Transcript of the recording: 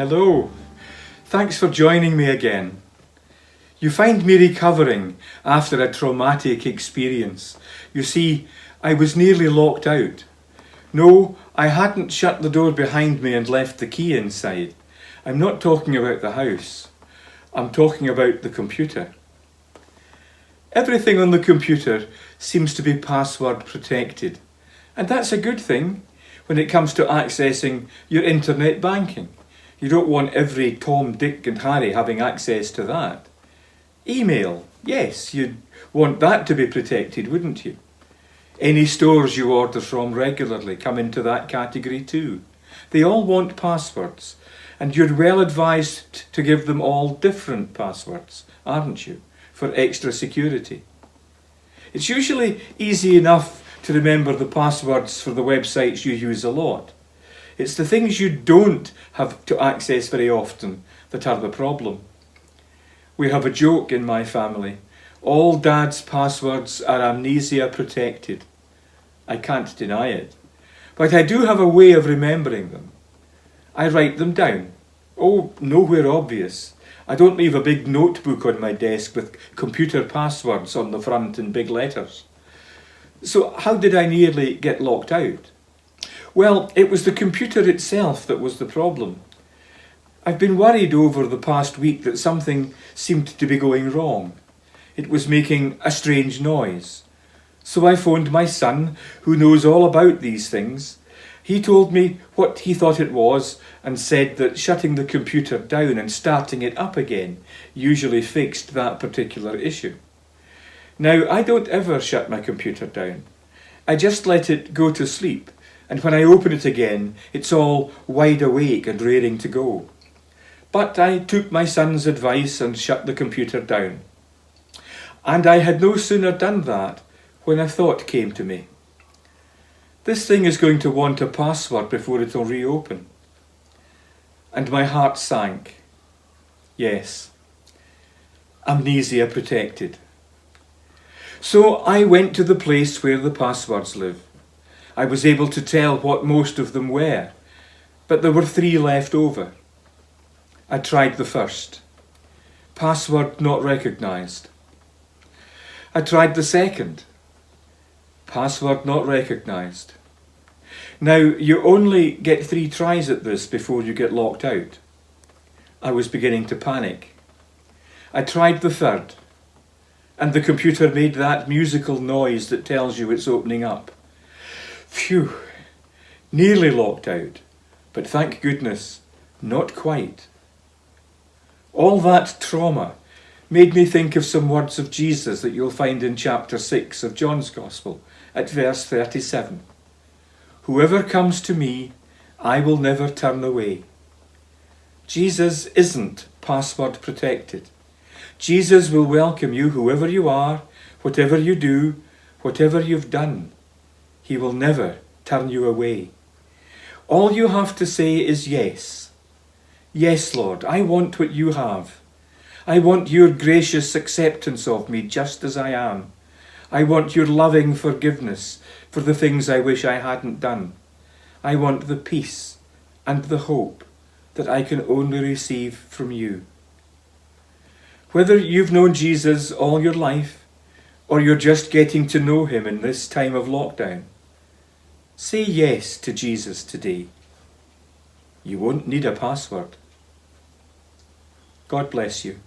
Hello. Thanks for joining me again. You find me recovering after a traumatic experience. You see, I was nearly locked out. No, I hadn't shut the door behind me and left the key inside. I'm not talking about the house. I'm talking about the computer. Everything on the computer seems to be password protected. And that's a good thing when it comes to accessing your internet banking. You don't want every Tom, Dick and Harry having access to that. Email, yes, you'd want that to be protected, wouldn't you? Any stores you order from regularly come into that category too. They all want passwords, and you're well advised to give them all different passwords, aren't you, for extra security. It's usually easy enough to remember the passwords for the websites you use a lot. It's the things you don't have to access very often that are the problem. We have a joke in my family. All Dad's passwords are amnesia protected. I can't deny it. But I do have a way of remembering them. I write them down. Oh, nowhere obvious. I don't leave a big notebook on my desk with computer passwords on the front in big letters. So how did I nearly get locked out? Well, it was the computer itself that was the problem. I've been worried over the past week that something seemed to be going wrong. It was making a strange noise. So I phoned my son, who knows all about these things. He told me what he thought it was and said that shutting the computer down and starting it up again usually fixed that particular issue. Now, I don't ever shut my computer down. I just let it go to sleep, and when I open it again, it's all wide awake and raring to go. But I took my son's advice and shut the computer down. And I had no sooner done that when a thought came to me. This thing is going to want a password before it'll reopen. And my heart sank. Yes, amnesia protected. So I went to the place where the passwords live. I was able to tell what most of them were, but there were 3 left over. I tried the first. Password not recognised. I tried the second. Password not recognised. Now, you only get 3 tries at this before you get locked out. I was beginning to panic. I tried the third, and the computer made that musical noise that tells you it's opening up. Phew, nearly locked out, but thank goodness, not quite. All that trauma made me think of some words of Jesus that you'll find in chapter 6 of John's Gospel at verse 37. Whoever comes to me, I will never turn away. Jesus isn't password protected. Jesus will welcome you, whoever you are, whatever you do, whatever you've done. He will never turn you away. All you have to say is yes. Yes, Lord, I want what you have. I want your gracious acceptance of me just as I am. I want your loving forgiveness for the things I wish I hadn't done. I want the peace and the hope that I can only receive from you. Whether you've known Jesus all your life or you're just getting to know him in this time of lockdown, say yes to Jesus today. You won't need a password. God bless you.